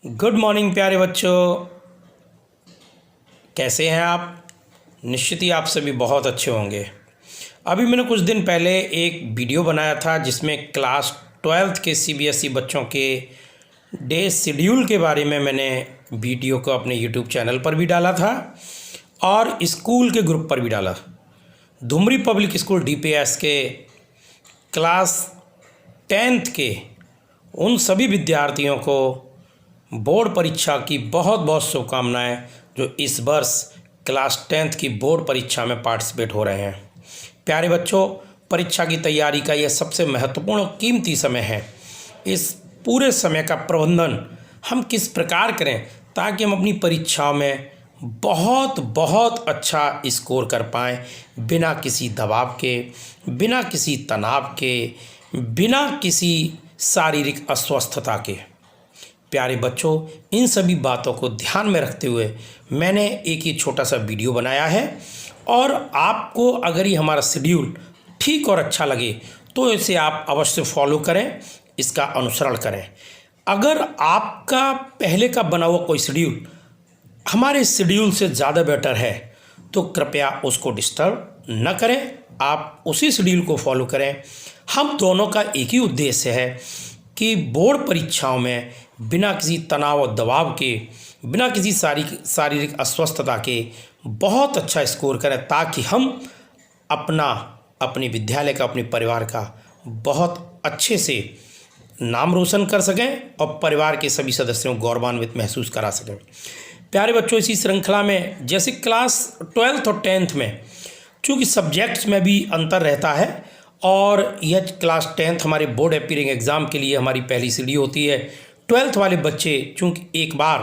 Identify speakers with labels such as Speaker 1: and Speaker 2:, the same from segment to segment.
Speaker 1: Good morning प्यारे बच्चों, कैसे हैं आप। निश्चित ही आप सभी बहुत अच्छे होंगे। अभी मैंने कुछ दिन पहले एक वीडियो बनाया था जिसमें क्लास 12th के सीबीएसई बच्चों के डे शेड्यूल के बारे में मैंने वीडियो को अपने यूट्यूब चैनल पर भी डाला था और स्कूल के ग्रुप पर भी डाला। धुमरी पब्लिक स्कूल डीपीएस के क्लास 10th के उन सभी विद्यार्थियों को बोर्ड परीक्षा की बहुत बहुत शुभकामनाएं जो इस वर्ष क्लास 10th की बोर्ड परीक्षा में पार्टिसिपेट हो रहे हैं। प्यारे बच्चों, परीक्षा की तैयारी का यह सबसे महत्वपूर्ण और कीमती समय है। इस पूरे समय का प्रबंधन हम किस प्रकार करें ताकि हम अपनी परीक्षाओं में बहुत बहुत अच्छा स्कोर कर पाएँ, बिना किसी दबाव के, बिना किसी तनाव के, बिना किसी शारीरिक अस्वस्थता के। प्यारे बच्चों, इन सभी बातों को ध्यान में रखते हुए मैंने एक ही छोटा सा वीडियो बनाया है और आपको अगर ये हमारा शेड्यूल ठीक और अच्छा लगे तो इसे आप अवश्य फॉलो करें, इसका अनुसरण करें। अगर आपका पहले का बना हुआ कोई शेड्यूल हमारे शेड्यूल से ज़्यादा बेटर है तो कृपया उसको डिस्टर्ब न करें, आप उसी शेड्यूल को फॉलो करें। हम दोनों का एक ही उद्देश्य है कि बोर्ड परीक्षाओं में बिना किसी तनाव और दबाव के, बिना किसी शारीरिक अस्वस्थता के बहुत अच्छा स्कोर करें ताकि हम अपने विद्यालय का, अपने परिवार का बहुत अच्छे से नाम रोशन कर सकें और परिवार के सभी सदस्यों को गौरवान्वित महसूस करा सकें। प्यारे बच्चों, इसी श्रृंखला में जैसे क्लास 12th और 10th में चूँकि सब्जेक्ट्स में भी अंतर रहता है और यह क्लास 10th हमारे बोर्ड अपीयरिंग एग्ज़ाम के लिए हमारी पहली सीढ़ी होती है। 12th वाले बच्चे चूँकि एक बार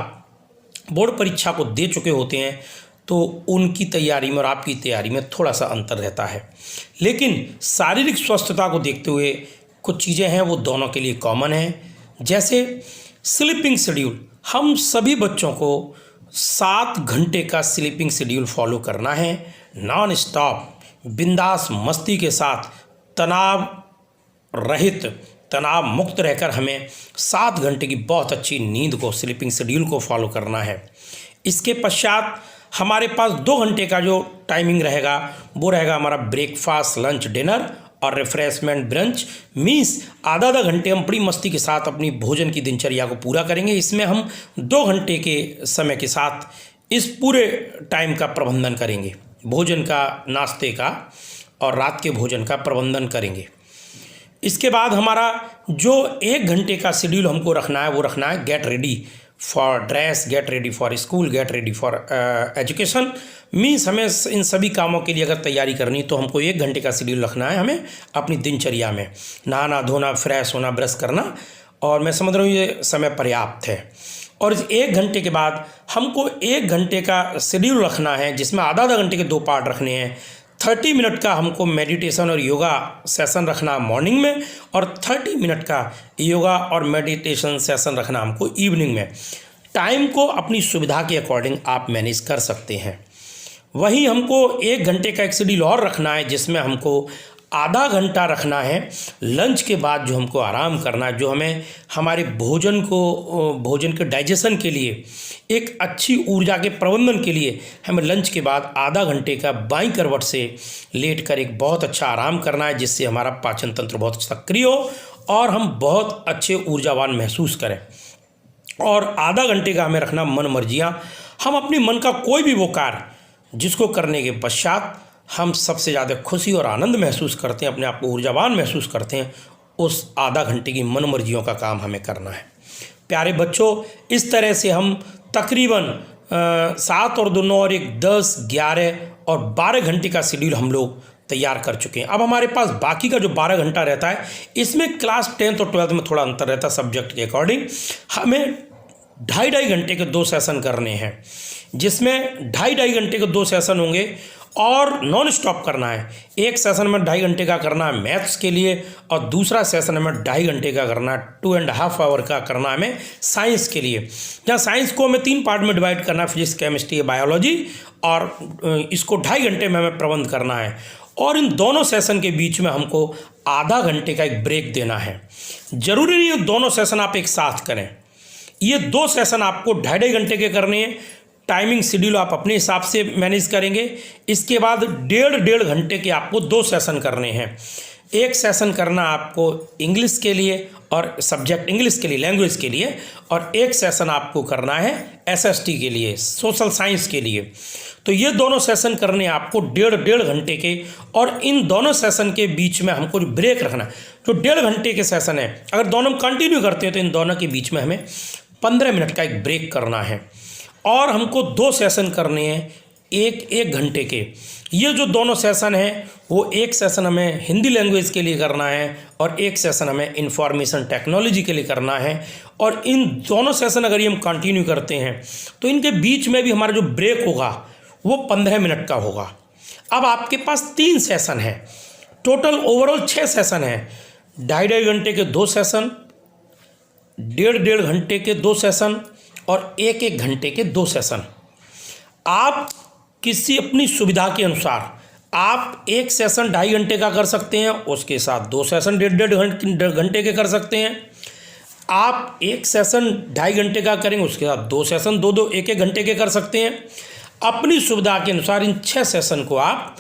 Speaker 1: बोर्ड परीक्षा को दे चुके होते हैं तो उनकी तैयारी में और आपकी तैयारी में थोड़ा सा अंतर रहता है, लेकिन शारीरिक स्वस्थता को देखते हुए कुछ चीज़ें हैं वो दोनों के लिए कॉमन हैं। जैसे स्लीपिंग शेड्यूल, हम सभी बच्चों को 7 घंटे का स्लीपिंग शेड्यूल फॉलो करना है। नॉन स्टॉप बिंदास मस्ती के साथ तनाव रहित, तनाव मुक्त रहकर हमें 7 घंटे की बहुत अच्छी नींद को, स्लीपिंग शेड्यूल को फॉलो करना है। इसके पश्चात हमारे पास 2 घंटे का जो टाइमिंग रहेगा वो रहेगा हमारा ब्रेकफास्ट, लंच, डिनर और रिफ्रेशमेंट, ब्रंच। मीन्स आधा घंटे हम बड़ी मस्ती के साथ अपनी भोजन की दिनचर्या को पूरा करेंगे। इसमें हम 2 घंटे के समय के साथ इस पूरे टाइम का प्रबंधन करेंगे, भोजन का, नाश्ते का और रात के भोजन का प्रबंधन करेंगे। इसके बाद हमारा जो 1 घंटे का शेड्यूल हमको रखना है वो रखना है get ready for dress, get ready for school, get ready for education. Means हमें इन सभी कामों के लिए अगर तैयारी करनी तो हमको 1 घंटे का शेड्यूल रखना है हमें अपनी दिनचर्या में। नहाना धोना, फ्रेश होना, ब्रश करना, और मैं समझ रहा हूँ ये समय पर्याप्त है। और इस 1 घंटे के बाद हमको 1 घंटे का शेड्यूल रखना है जिसमें आधा घंटे के 2 पार्ट रखने हैं। 30 मिनट का हमको मेडिटेशन और योगा सेशन रखना मॉर्निंग में और 30 मिनट का योगा और मेडिटेशन सेशन रखना हमको इवनिंग में। टाइम को अपनी सुविधा के अकॉर्डिंग आप मैनेज कर सकते हैं। वहीं हमको 1 घंटे का एक शेड्यूल और रखना है जिसमें हमको आधा घंटा रखना है लंच के बाद, जो हमको आराम करना है, जो हमें हमारे भोजन के डाइजेशन के लिए, एक अच्छी ऊर्जा के प्रबंधन के लिए हमें लंच के बाद आधा घंटे का बाईं करवट से लेटकर एक बहुत अच्छा आराम करना है जिससे हमारा पाचन तंत्र बहुत सक्रिय हो और हम बहुत अच्छे ऊर्जावान महसूस करें। और आधा घंटे का हमें रखना मन मर्जियाँ, हम अपनी मन का कोई भी वो कार्य जिसको करने के पश्चात हम सबसे ज़्यादा खुशी और आनंद महसूस करते हैं, अपने आप को ऊर्जावान महसूस करते हैं, उस आधा घंटे की मन मर्जियों का काम हमें करना है। प्यारे बच्चों, इस तरह से हम तकरीबन 7 और 2 9 और 1 10 11 और 12 घंटे का शेड्यूल हम लोग तैयार कर चुके हैं। अब हमारे पास बाकी का जो 12 घंटा रहता है इसमें क्लास 10th और 12th में थोड़ा अंतर रहता है सब्जेक्ट के अकॉर्डिंग। हमें 2.5 घंटे के 2 सेशन करने हैं जिसमें 2.5 घंटे के 2 सेशन होंगे और नॉन स्टॉप करना है। एक सेशन में 2.5 घंटे का करना है मैथ्स के लिए और दूसरा सेशन में 2.5 घंटे का करना है, 2.5 आवर का करना है हमें साइंस के लिए। जहाँ साइंस को हमें 3 पार्ट में डिवाइड करना है, फिजिक्स, केमिस्ट्री, बायोलॉजी, और इसको 2.5 घंटे में हमें प्रबंध करना है। और इन दोनों सेशन के बीच में हमको आधा घंटे का एक ब्रेक देना है। ज़रूरी नहीं है दोनों सेशन आप एक साथ करें, ये 2 सेशन आपको 2.5 घंटे के करने हैं। टाइमिंग शेड्यूल आप अपने हिसाब से मैनेज करेंगे। इसके बाद 1.5 घंटे के आपको 2 सेशन करने हैं। एक सेशन करना आपको इंग्लिश के लिए और सब्जेक्ट इंग्लिश के लिए, लैंग्वेज के लिए, और एक सेशन आपको करना है एसएसटी के लिए, सोशल साइंस के लिए। तो ये दोनों सेशन करने आपको 1.5 घंटे के, और इन दोनों सेशन के बीच में हमको ब्रेक रखना। जो 1.5 घंटे के सेशन है, अगर दोनों हम कंटिन्यू करते हैं तो इन दोनों के बीच में हमें 15 मिनट का एक ब्रेक करना है। और हमको 2 सेशन करने हैं 1 घंटे के। ये जो दोनों सेशन हैं वो एक सेशन हमें हिंदी लैंग्वेज के लिए करना है और एक सेशन हमें इंफॉर्मेशन टेक्नोलॉजी के लिए करना है। और इन दोनों सेशन अगर ये हम कंटिन्यू करते हैं तो इनके बीच में भी हमारा जो ब्रेक होगा वो 15 मिनट का होगा। अब आपके पास 3 सेशन है, टोटल ओवरऑल 6 सेशन है। 2.5 घंटे के 2 सेशन, 1.5 घंटे के 2 सेशन और 1 घंटे के 2 सेशन। आप किसी अपनी सुविधा के अनुसार आप एक सेशन 2.5 घंटे का कर सकते हैं, उसके साथ 2 सेशन 1.5 घंटे के कर सकते हैं। आप एक सेशन 2.5 घंटे का करेंगे, उसके साथ 2 सेशन 2-2 1-1 घंटे के कर सकते हैं। अपनी सुविधा के अनुसार इन 6 सेशन को आप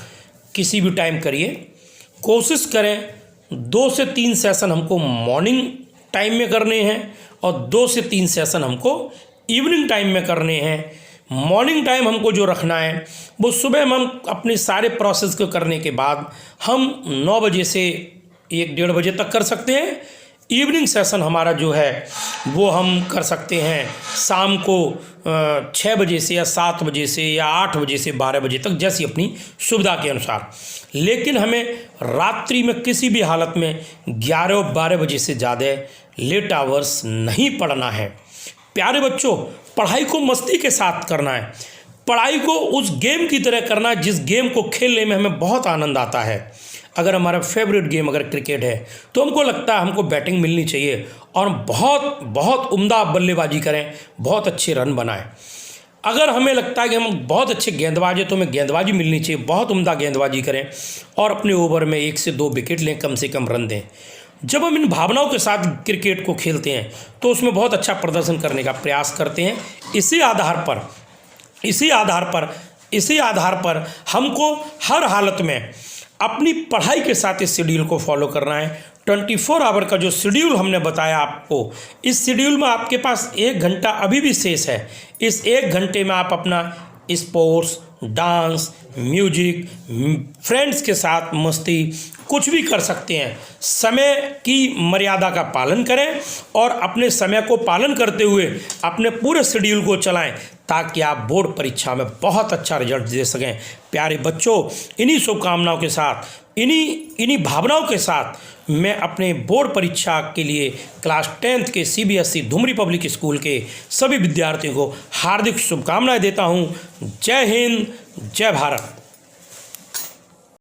Speaker 1: किसी भी टाइम करिए। कोशिश करें 2 से 3 सेशन हमको मॉर्निंग टाइम में करने हैं और 2 से 3 सेशन हमको इवनिंग टाइम में करने हैं। मॉर्निंग टाइम हमको जो रखना है वो सुबह में हम अपने सारे प्रोसेस को करने के बाद हम 9 बजे से 1-1:30 बजे तक कर सकते हैं। इवनिंग सेशन हमारा जो है वो हम कर सकते हैं शाम को 6 बजे से या 7 बजे से या 8 बजे से 12 बजे तक, जैसी अपनी सुविधा के अनुसार। लेकिन हमें रात्रि में किसी भी हालत में 11-12 बजे से ज़्यादा लेट आवर्स नहीं पढ़ना है। प्यारे बच्चों, पढ़ाई को मस्ती के साथ करना है, पढ़ाई को उस गेम की तरह करना है जिस गेम को खेलने में हमें बहुत आनंद आता है। अगर हमारा फेवरेट गेम अगर क्रिकेट है तो हमको लगता है हमको बैटिंग मिलनी चाहिए और बहुत बहुत उम्दा बल्लेबाजी करें, बहुत अच्छे रन बनाएं। अगर हमें लगता है कि हम बहुत अच्छे गेंदबाज हैं तो हमें गेंदबाजी मिलनी चाहिए, बहुत उम्दा गेंदबाजी करें और अपने ओवर में 1 से 2 विकेट लें, कम से कम रन दें। जब हम इन भावनाओं के साथ क्रिकेट को खेलते हैं तो उसमें बहुत अच्छा प्रदर्शन करने का प्रयास करते हैं। इसी आधार पर हमको हर हालत में अपनी पढ़ाई के साथ इस शेड्यूल को फॉलो करना है। 24 आवर का जो शेड्यूल हमने बताया आपको, इस शेड्यूल में आपके पास 1 घंटा अभी भी शेष है। इस 1 घंटे में आप अपना स्पोर्ट्स, डांस, म्यूजिक, फ्रेंड्स के साथ मस्ती कुछ भी कर सकते हैं। समय की मर्यादा का पालन करें और अपने समय को पालन करते हुए अपने पूरे शेड्यूल को चलाएं ताकि आप बोर्ड परीक्षा में बहुत अच्छा रिजल्ट दे सकें। प्यारे बच्चों, इन्हीं शुभकामनाओं के साथ, इन्हीं भावनाओं के साथ मैं अपने बोर्ड परीक्षा के लिए क्लास 10th के CBSE धुमरी पब्लिक स्कूल के सभी विद्यार्थियों को हार्दिक शुभकामनाएं देता हूं। जय हिंद, जय भारत।